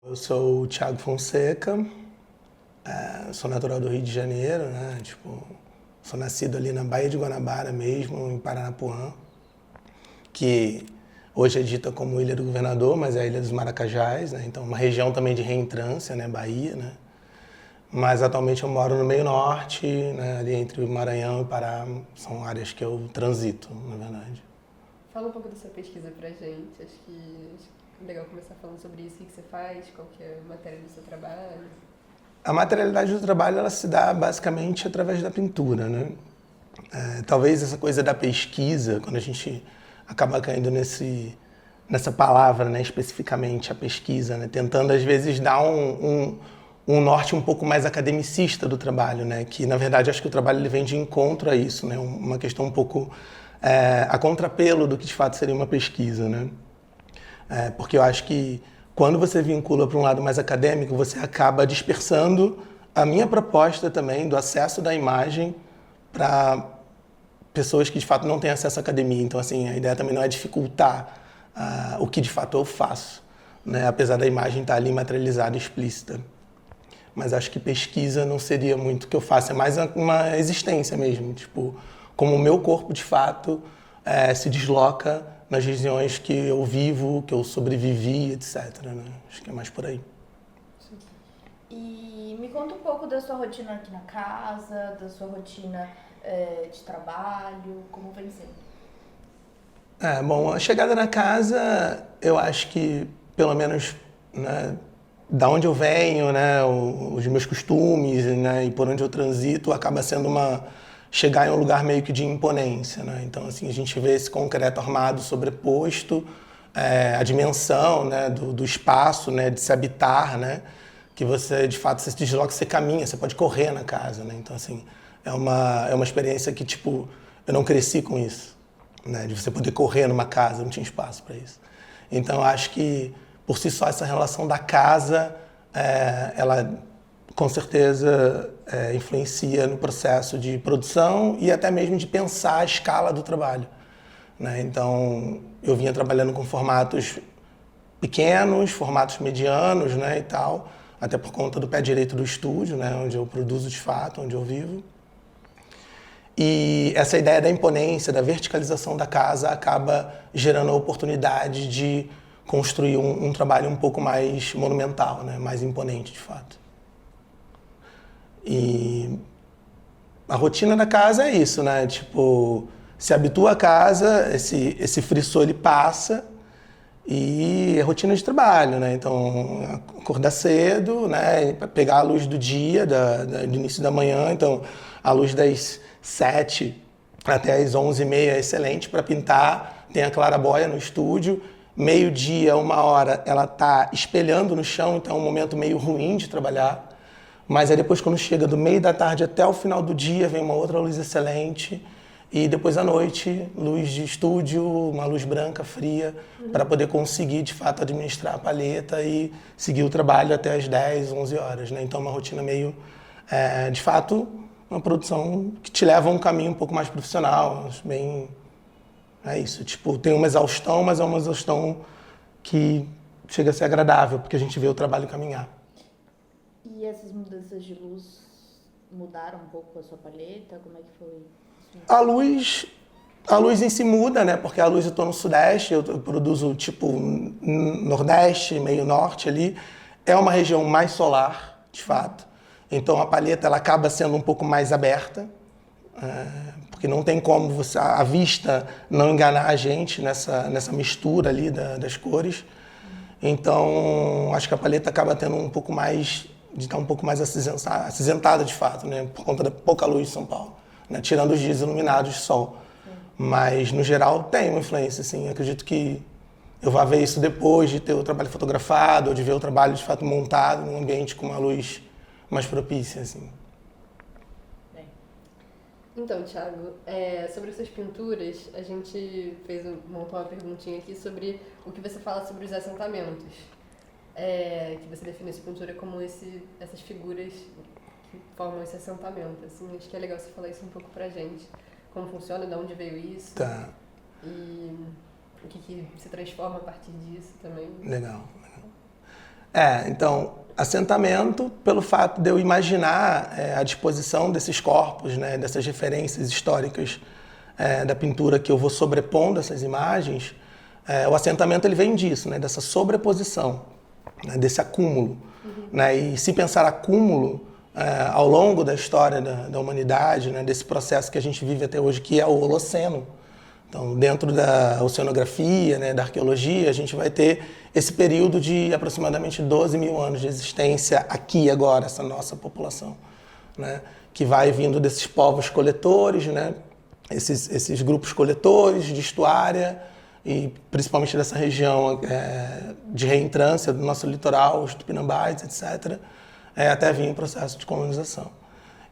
Eu sou o Thiago Fonseca, sou natural do Rio de Janeiro, né? Tipo, sou nascido ali na Baía de Guanabara mesmo, em Paranapuã, que hoje é dita como Ilha do Governador, mas é a Ilha dos Maracajás, né? Então, uma região também de reentrância, né? Bahia, né? Mas atualmente eu moro no meio norte, né? Ali entre o Maranhão e Pará, são áreas que eu transito, na verdade. Fala um pouco da sua pesquisa pra gente. Acho que é legal começar falando sobre isso, o que você faz, qual que é a matéria do seu trabalho. A materialidade do trabalho ela se dá basicamente através da pintura, né? Talvez essa coisa da pesquisa, quando a gente acaba caindo nessa palavra, né, especificamente a pesquisa, né, tentando às vezes dar um norte um pouco mais academicista do trabalho, né, que na verdade acho que o trabalho ele vem de encontro a isso, né, uma questão um pouco a contrapelo do que de fato seria uma pesquisa, né. Porque eu acho que quando você vincula para um lado mais acadêmico, você acaba dispersando a minha proposta também do acesso da imagem para pessoas que de fato não têm acesso à academia. Então, assim, a ideia também não é dificultar o que de fato eu faço, né? Apesar da imagem estar ali materializada, explícita. Mas acho que pesquisa não seria muito o que eu faço, é mais uma existência mesmo, tipo, como o meu corpo de fato se desloca nas regiões que eu vivo, que eu sobrevivi, etc. Né? Acho que é mais por aí. E me conta um pouco da sua rotina aqui na casa, da sua rotina de trabalho, como vem sendo? Bom, a chegada na casa, eu acho que, pelo menos, né, da onde eu venho, né, os meus costumes, né, e por onde eu transito, acaba sendo chegar em um lugar meio que de imponência, né? Então, assim, a gente vê esse concreto armado sobreposto, a dimensão, né, do espaço, né, de se habitar, né, que você, de fato, você se desloca, você caminha, você pode correr na casa, né? Então, assim, é uma experiência que, tipo, eu não cresci com isso, né, de você poder correr numa casa, não tinha espaço para isso. Então, eu acho que, por si só, essa relação da casa, ela, com certeza, influencia no processo de produção e até mesmo de pensar a escala do trabalho, né? Então, eu vinha trabalhando com formatos pequenos, formatos medianos, né, e tal, até por conta do pé direito do estúdio, né, onde eu produzo de fato, onde eu vivo. E essa ideia da imponência, da verticalização da casa acaba gerando a oportunidade de construir um trabalho um pouco mais monumental, né? Mais imponente, de fato. E a rotina da casa é isso, né? Tipo, se habitua à casa, esse frisson ele passa e é rotina de trabalho, né? Então, acordar cedo, né? Pegar a luz do dia, do início da manhã, então a luz das 7 até as 11h30 é excelente para pintar. Tem a claraboia no estúdio. Meio-dia, 1h, ela tá espelhando no chão, então é um momento meio ruim de trabalhar. Mas aí depois, quando chega do meio da tarde até o final do dia, vem uma outra luz excelente. E depois à noite, luz de estúdio, uma luz branca, fria, para poder conseguir, de fato, administrar a palheta e seguir o trabalho até as 10, 11 horas, né? Então, uma rotina meio, de fato, uma produção que te leva a um caminho um pouco mais profissional, bem... É isso, tipo, tem uma exaustão, mas é uma exaustão que chega a ser agradável, porque a gente vê o trabalho caminhar. E essas mudanças de luz mudaram um pouco a sua palheta? Como é que foi? A luz, a luz em si muda, né? Porque a luz eu estou no sudeste, eu produzo tipo nordeste, meio norte ali. É uma região mais solar, de fato. Então a palheta ela acaba sendo um pouco mais aberta, porque não tem como a vista não enganar a gente nessa mistura ali das cores. Então acho que a palheta acaba tendo um pouco mais de estar um pouco mais acinzentada de fato, né? Por conta da pouca luz de São Paulo, né? Tirando os dias iluminados de sol. Mas, no geral, tem uma influência, assim. Eu acredito que eu vá ver isso depois de ter o trabalho fotografado, ou de ver o trabalho, de fato, montado num ambiente com uma luz mais propícia, assim. Então, Thiago, sobre essas pinturas, a gente montou uma perguntinha aqui sobre o que você fala sobre os assentamentos. Que você define essa pintura como essas figuras que formam esse assentamento. Assim, acho que é legal você falar isso um pouco pra gente. Como funciona, de onde veio isso. Tá. E o que se transforma a partir disso também. Legal. Então, assentamento pelo fato de eu imaginar a disposição desses corpos, né, dessas referências históricas da pintura que eu vou sobrepondo essas imagens. O assentamento ele vem disso, né, dessa sobreposição, né, desse acúmulo. Né, e se pensar acúmulo ao longo da história da humanidade, né, desse processo que a gente vive até hoje, que é o Holoceno. Então, dentro da oceanografia, né, da arqueologia, a gente vai ter esse período de aproximadamente 12 mil anos de existência aqui e agora, essa nossa população, né, que vai vindo desses povos coletores, né, esses grupos coletores de estuária, e principalmente dessa região de reentrância do nosso litoral, os tupinambás, etc., até vir em processo de colonização.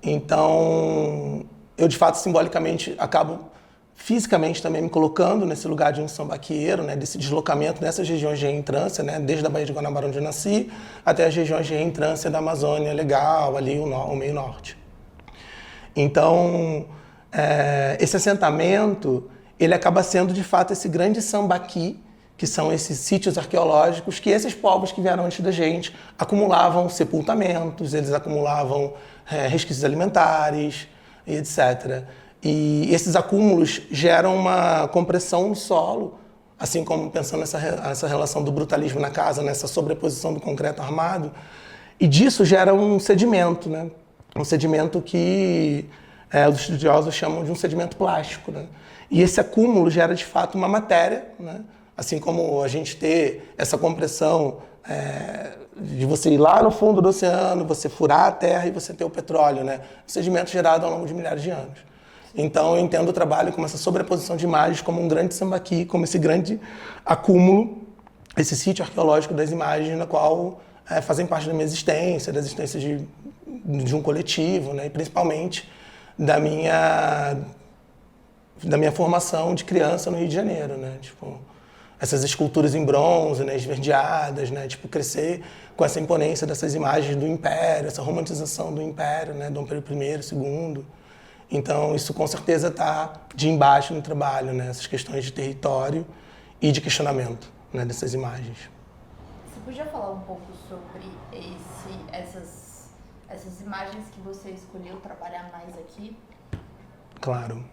Então, eu de fato, simbolicamente, acabo fisicamente também me colocando nesse lugar de um sambaqueiro, né, desse deslocamento nessas regiões de reentrância, né, desde a Baía de Guanabara, onde eu nasci, até as regiões de reentrância da Amazônia Legal, ali o meio norte. Então, esse assentamento, ele acaba sendo de fato esse grande sambaqui, que são esses sítios arqueológicos que esses povos que vieram antes da gente acumulavam sepultamentos, eles acumulavam resquícios alimentares, e etc. E esses acúmulos geram uma compressão no solo, assim como pensando nessa relação do brutalismo na casa, nessa sobreposição do concreto armado, e disso gera um sedimento, né? Um sedimento que os estudiosos chamam de um sedimento plástico, né? E esse acúmulo gera de fato uma matéria, né? Assim como a gente ter essa compressão de você ir lá no fundo do oceano, você furar a terra e você ter o petróleo, né? Um sedimento gerado ao longo de milhares de anos. Então, eu entendo o trabalho como essa sobreposição de imagens, como um grande sambaqui, como esse grande acúmulo, esse sítio arqueológico das imagens, na qual fazem parte da minha existência, da existência de um coletivo, né? E principalmente da minha formação de criança no Rio de Janeiro, né? Tipo, essas esculturas em bronze, né, esverdeadas, né, tipo, crescer com essa imponência dessas imagens do Império, essa romantização do Império, né, Dom Pedro I, II. Então, isso com certeza está de embaixo no trabalho, né, essas questões de território e de questionamento, né, dessas imagens. Você podia falar um pouco sobre essas imagens que você escolheu trabalhar mais aqui? Claro.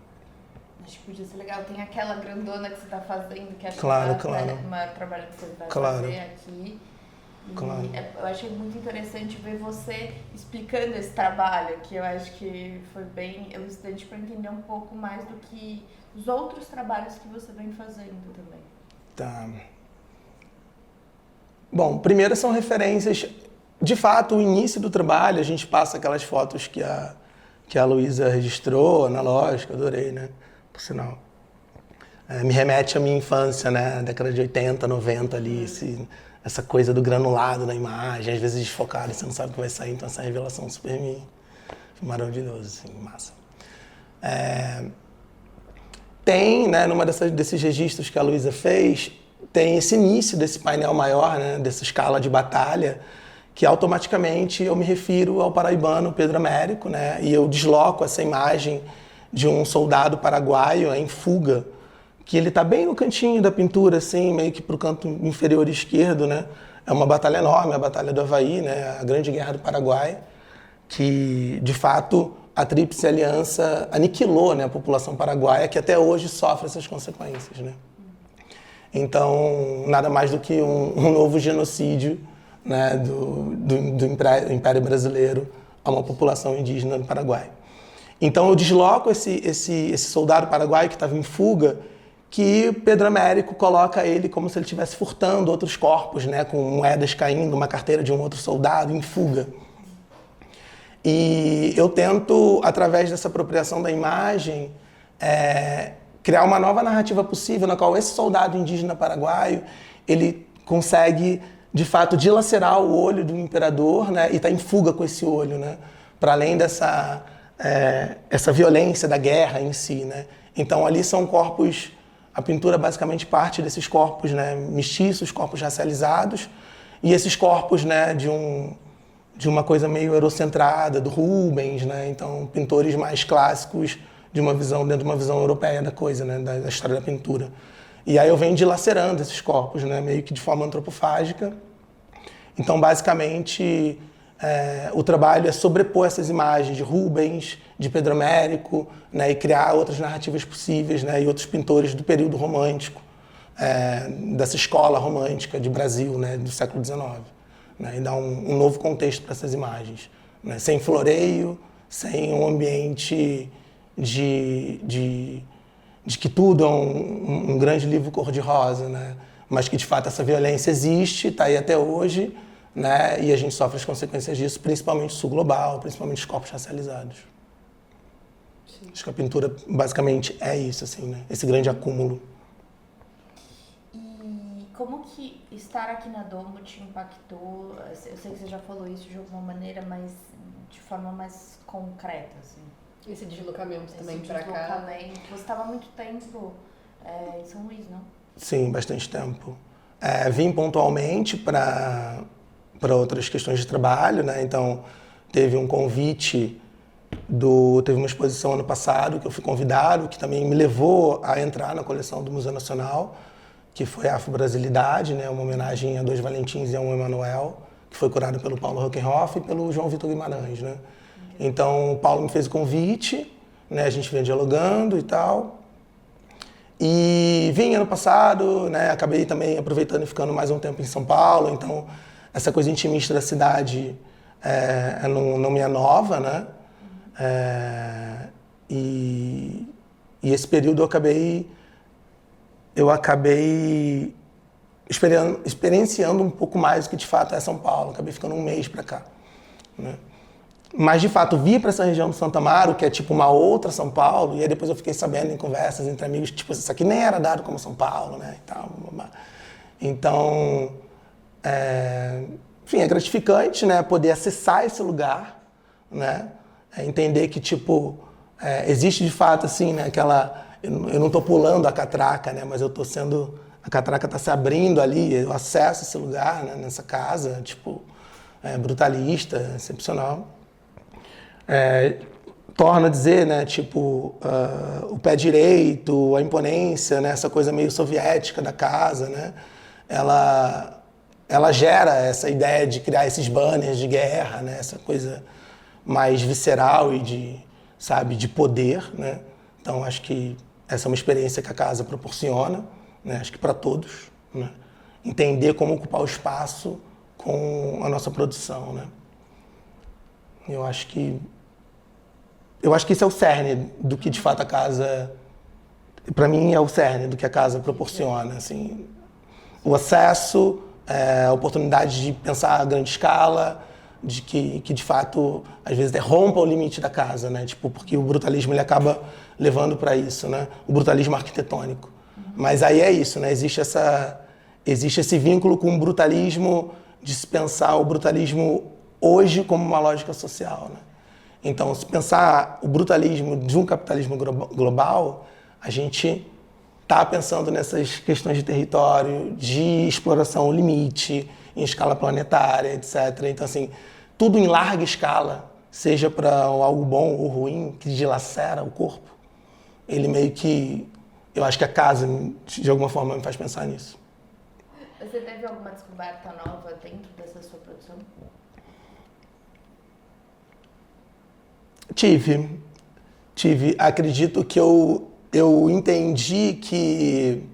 Acho que podia ser legal. Tem aquela grandona que você está fazendo, que acho que claro. o maior trabalho que você vai fazer aqui. E eu achei muito interessante ver você explicando esse trabalho, que eu acho que foi bem elucidante para entender um pouco mais do que os outros trabalhos que você vem fazendo também. Tá. Bom, primeiro são referências. De fato, o início do trabalho, a gente passa aquelas fotos que a Luísa registrou, analógica, adorei, né? Por sinal. Me remete à minha infância, né? Década de 80, 90 ali, essa coisa do granulado na imagem, às vezes desfocado, você não sabe o que vai sair, então essa revelação super maravilhosa, assim, massa. Tem, né, numa desses registros que a Luísa fez, tem esse início desse painel maior, né, dessa escala de batalha, que automaticamente eu me refiro ao paraibano Pedro Américo, né, e eu desloco essa imagem de um soldado paraguaio em fuga, que ele está bem no cantinho da pintura, assim, meio que para o canto inferior esquerdo, né? É uma batalha enorme, a Batalha do Havaí, né? A Grande Guerra do Paraguai, que, de fato, a Tríplice Aliança aniquilou, né, a população paraguaia, que até hoje sofre essas consequências, né? Então, nada mais do que um novo genocídio, né, do Império Brasileiro a uma população indígena do Paraguai. Então, eu desloco esse soldado paraguaio que estava em fuga, que Pedro Américo coloca ele como se ele estivesse furtando outros corpos, né, com moedas caindo, uma carteira de um outro soldado em fuga. E eu tento, através dessa apropriação da imagem, criar uma nova narrativa possível, na qual esse soldado indígena paraguaio, ele consegue, de fato, dilacerar o olho do imperador, né, e está em fuga com esse olho, né, para além dessa essa violência da guerra em si, né. Então, ali são corpos. A pintura basicamente parte desses corpos, né, mestiços, corpos racializados, e esses corpos, né, de uma coisa meio eurocentrada, do Rubens, né, então pintores mais clássicos dentro de uma visão europeia da coisa, né, da história da pintura. E aí eu venho dilacerando esses corpos, né, meio que de forma antropofágica, Então, basicamente, o trabalho é sobrepor essas imagens de Rubens, de Pedro Américo, né, e criar outras narrativas possíveis, né, e outros pintores do período romântico, dessa escola romântica de Brasil, né, do século XIX, né, e dar um novo contexto para essas imagens, né, sem floreio, sem um ambiente de que tudo é um grande livro cor-de-rosa, né, mas que de fato essa violência existe, está aí até hoje, né, e a gente sofre as consequências disso, principalmente sul global, principalmente os corpos racializados. Sim. Acho que a pintura basicamente é isso, assim, né, esse grande acúmulo. Como que estar aqui na Domo te impactou? Eu sei que você já falou isso de alguma maneira, mas de forma mais concreta, assim. Esse deslocamento também para cá. Você estava muito tempo em São Luís, não? Sim, bastante tempo. Vim pontualmente para outras questões de trabalho, né? Então, teve um convite teve uma exposição ano passado que eu fui convidado, que também me levou a entrar na coleção do Museu Nacional, que foi a Afro-Brasilidade, né, uma homenagem a 2 Valentins e a 1 Emanuel, que foi curado pelo Paulo Hockenhoff e pelo João Vitor Guimarães, né? Então, o Paulo me fez o convite, né, a gente vinha dialogando e tal. E vim ano passado, né, acabei também aproveitando e ficando mais um tempo em São Paulo, então essa coisa intimista da cidade não me é nova, né? E esse período eu acabei experienciando um pouco mais do que de fato é São Paulo. Acabei ficando um mês para cá, né? Mas de fato vir para essa região do Santa Amaro, que é tipo uma outra São Paulo, e aí depois eu fiquei sabendo em conversas entre amigos, tipo, isso aqui nem era dado como São Paulo, né? E tal, então, enfim, é gratificante, né? Poder acessar esse lugar, né? Entender que tipo existe de fato assim, né? Eu não estou pulando a catraca, né? Mas a catraca está se abrindo ali, eu acesso esse lugar, né? Nessa casa, tipo, brutalista, excepcional. Torna a dizer, né? Tipo, o pé direito, a imponência, né? Essa coisa meio soviética da casa, né? Ela gera essa ideia de criar esses banners de guerra, né? Essa coisa mais visceral e de poder, né? Então, acho que essa é uma experiência que a casa proporciona, né? Acho que para todos, né? Entender como ocupar o espaço com a nossa produção, né? Eu acho que isso é o cerne do que, de fato, a casa... Para mim, é o cerne do que a casa proporciona, assim. O acesso, a oportunidade de pensar a grande escala, de que de fato, às vezes, rompa o limite da casa, né? Tipo, porque o brutalismo ele acaba levando para isso, né? O brutalismo arquitetônico. Mas aí é isso, né? Existe esse vínculo com o brutalismo, de se pensar o brutalismo hoje como uma lógica social, né? Então, se pensar o brutalismo de um capitalismo global, a gente está pensando nessas questões de território, de exploração ao limite, em escala planetária, etc. Então, assim, tudo em larga escala, seja para algo bom ou ruim, que dilacera o corpo, ele meio que... Eu acho que a casa, de alguma forma, me faz pensar nisso. Você teve alguma descoberta nova dentro dessa sua produção? Tive. Acredito que eu entendi que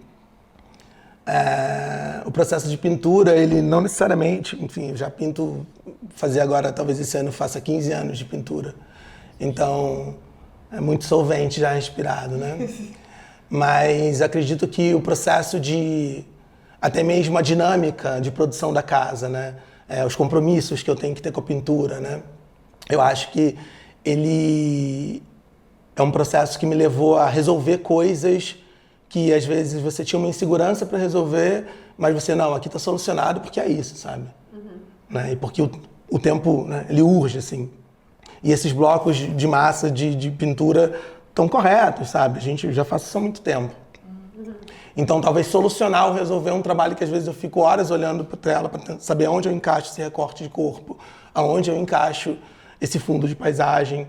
o processo de pintura, ele não necessariamente... Enfim, eu já pinto... Fazer agora, talvez esse ano, faça 15 anos de pintura. Então, é muito solvente já respirado, né? Mas acredito que o processo até mesmo a dinâmica de produção da casa, né? Os compromissos que eu tenho que ter com a pintura, né? Eu acho que ele é um processo que me levou a resolver coisas que às vezes você tinha uma insegurança para resolver, mas você, não, aqui está solucionado porque é isso, sabe? Né? E porque o tempo, né, ele urge, assim. E esses blocos de massa de pintura estão corretos, sabe? A gente já faz isso há muito tempo. Então, talvez solucionar ou resolver um trabalho que às vezes eu fico horas olhando para a tela para saber onde eu encaixo esse recorte de corpo, aonde eu encaixo esse fundo de paisagem,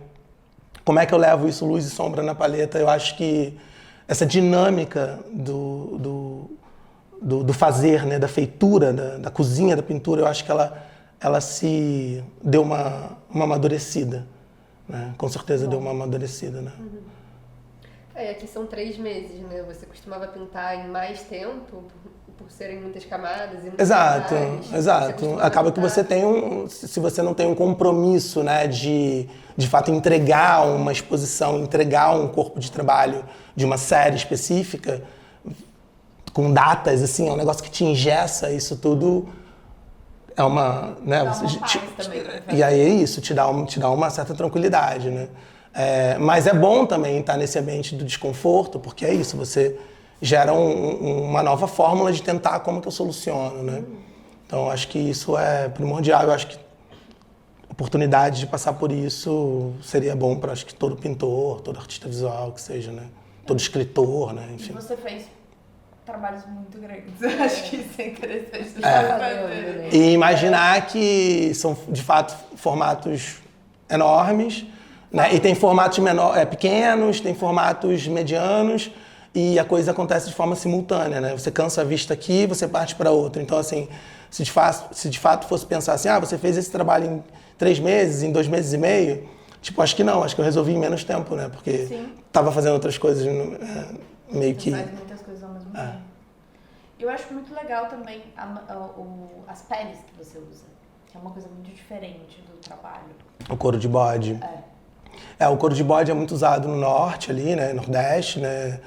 como é que eu levo isso luz e sombra na paleta. Eu acho que essa dinâmica do fazer, né, da feitura, da cozinha, da pintura, eu acho que ela se deu uma amadurecida, né? Com certeza deu uma amadurecida, né? E aqui são 3 meses, né? Você costumava pintar em mais tempo, por serem muitas camadas e muitas Exato. Acaba que você tem se você não tem um compromisso, né, de fato entregar uma exposição, entregar um corpo de trabalho de uma série específica, com datas, assim, é um negócio que te engessa, isso tudo é uma, né, e aí é isso, te dá uma certa tranquilidade, né? Mas é bom também estar nesse ambiente do desconforto, porque é isso, você gera uma nova fórmula de tentar como que eu soluciono, né? Então, acho que isso é primordial, eu acho que a oportunidade de passar por isso seria bom para, acho que, todo pintor, todo artista visual, que seja, né? Todo escritor, né? Enfim. E você fez trabalhos muito grandes, acho que isso é interessante. E imaginar que são, de fato, formatos enormes, né? E tem formatos pequenos, tem formatos medianos, e a coisa acontece de forma simultânea, né? Você cansa a vista aqui, você parte para outra. Então, assim, se de fato fosse pensar assim, você fez esse trabalho em 3 meses, em 2 meses e meio, tipo, acho que não, acho que eu resolvi em menos tempo, né? Porque estava fazendo outras coisas meio que... Faz muitas coisas ao mesmo tempo. Eu acho muito legal também as peles que você usa, que é uma coisa muito diferente do trabalho. O couro de bode. O couro de bode é muito usado no norte ali, né, nordeste, né,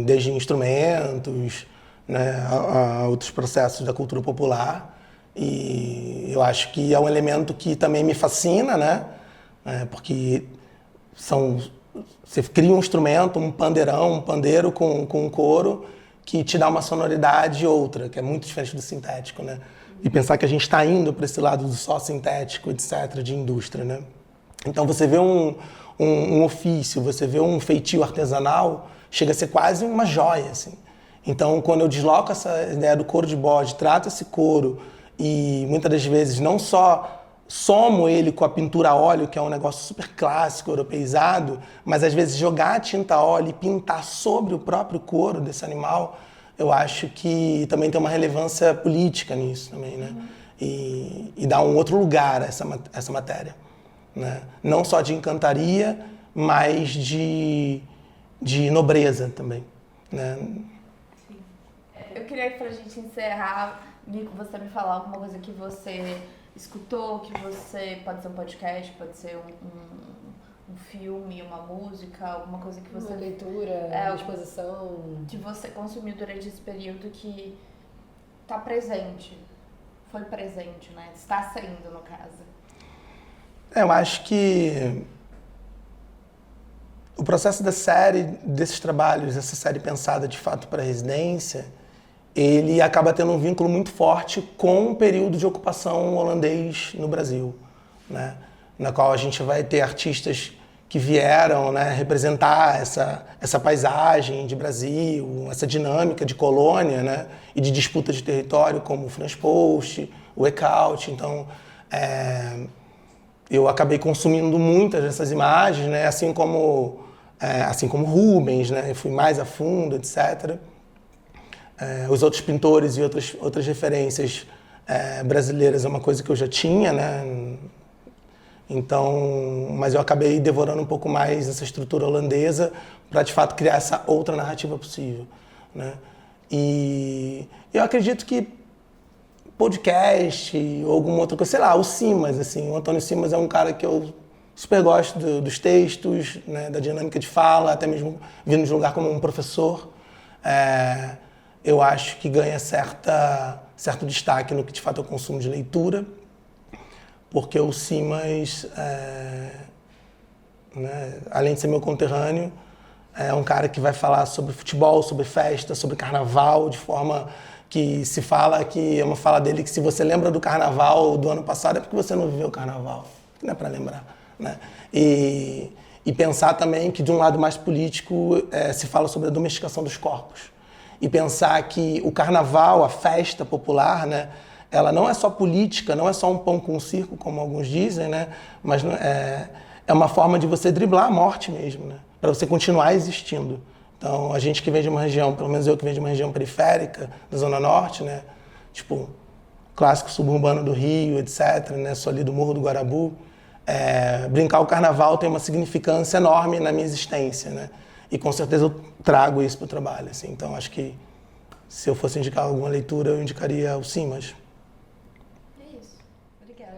desde instrumentos, né, a outros processos da cultura popular. E eu acho que é um elemento que também me fascina, né, porque você cria um instrumento, um pandeiro com couro que te dá uma sonoridade outra, que é muito diferente do sintético, né. E pensar que a gente está indo para esse lado do só sintético, etc., de indústria, né. Então você vê um ofício, você vê um feitio artesanal, chega a ser quase uma joia, assim. Então, quando eu desloco essa ideia do couro de bode, trato esse couro e muitas das vezes não só somo ele com a pintura a óleo, que é um negócio super clássico, europeizado, mas às vezes jogar a tinta a óleo e pintar sobre o próprio couro desse animal, eu acho que também tem uma relevância política nisso também, né? E dá um outro lugar a essa matéria. Né? Não só de encantaria, mas de nobreza também. Né? Sim. Eu queria, pra gente encerrar, Nico, você me falar alguma coisa que você escutou, que você... Pode ser um podcast, pode ser um filme, uma música, alguma coisa que você... Uma leitura, uma exposição... Que você consumiu durante esse período que tá presente, foi presente, né? Está sendo, no caso. Eu acho que o processo desses trabalhos, essa série pensada de fato para residência, ele acaba tendo um vínculo muito forte com o período de ocupação holandês no Brasil, né? Na qual a gente vai ter artistas que vieram, né, representar essa paisagem de Brasil, essa dinâmica de colônia, né, e de disputa de território, como o Franz Post, o Eckhout. Então, eu acabei consumindo muitas dessas imagens, né? Assim como Rubens, né? Eu fui mais a fundo, etc. Os outros pintores e outras referências brasileiras é uma coisa que eu já tinha, né? Então, mas eu acabei devorando um pouco mais essa estrutura holandesa para, de fato, criar essa outra narrativa possível, né? E eu acredito que podcast ou alguma outra coisa, sei lá, o Simas, assim, o Antônio Simas é um cara que eu super gosto dos textos, né, da dinâmica de fala, até mesmo vindo de um lugar como um professor. Eu acho que ganha certo destaque no que de fato eu consumo de leitura, porque o Simas, né, além de ser meu conterrâneo, é um cara que vai falar sobre futebol, sobre festa, sobre carnaval, de forma que se fala que é uma fala dele que se você lembra do carnaval do ano passado é porque você não viveu o carnaval, não é para lembrar, né? E pensar também que de um lado mais político se fala sobre a domesticação dos corpos. E pensar que o carnaval, a festa popular, né, ela não é só política, não é só um pão com circo, como alguns dizem, né, mas é uma forma de você driblar a morte mesmo, né, para você continuar existindo. Então, a gente que vem de uma região, pelo menos eu que venho de uma região periférica, da Zona Norte, né? Tipo, clássico suburbano do Rio, etc., né? Sou ali do Morro do Guarabu. Brincar o carnaval tem uma significância enorme na minha existência, né? E com certeza eu trago isso para o trabalho, assim. Então, acho que se eu fosse indicar alguma leitura, eu indicaria o Simas. É isso. Obrigada.